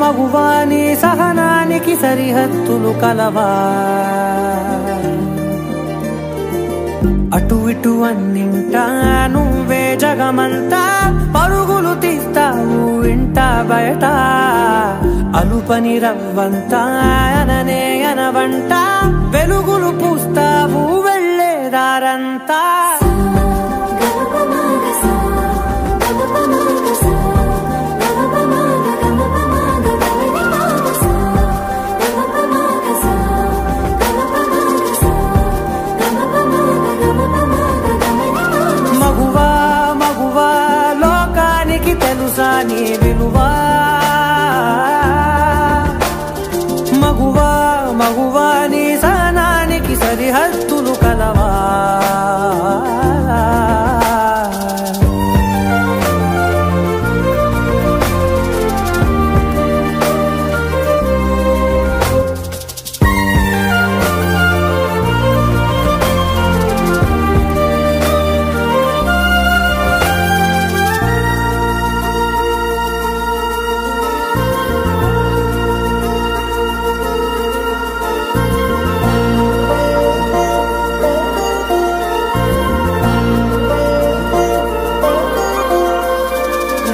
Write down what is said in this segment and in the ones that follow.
మగువాని సహనానికి సరిహద్దులు కలవా అటు ఇటు అన్నింటా నువ్వే జగమంతా పరుగులు తీస్తావు ఇంట బయట అలుపని రవ్వంతా అననే అనవంట వెలుగులు పూస్తావు వెళ్ళేదారంతా నీ విలువా మగువా మగువా నీ సహనానికి సరిహద్దులు కలవా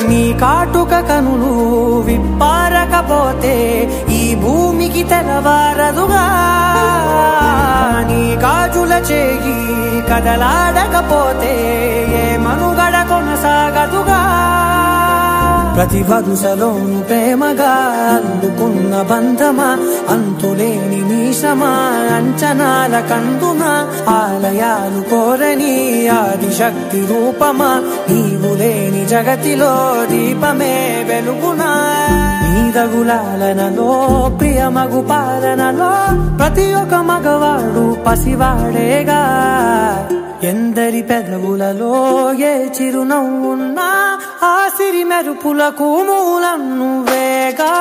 నీ కాటుక కనులు విప్పారకపోతే ఈ భూమికి తెలవారదుగా నీ గాజుల చేయి కదలాడకపోతే ఏ మనుగడ కొనసాగదుగా ప్రతి వరుసలోను ప్రేమగా అందుకున్న బంధమా అంతులేని మీషమా అంచనాల కందున ఆలయాలు కోరని ఆదిశక్తి రూపమా నీవు లేని జగతిలో దీపమే వెలుగునా నీదగులాలనలో ప్రియమగు పాలనలో ప్రతి ఒక్క మగవాడు పసివాడేగా ఎందరి పెదవులలో ఏ చిరునవ్వున్నా ఆ సిరి మెరుపులకు మూలం నువ్వేగా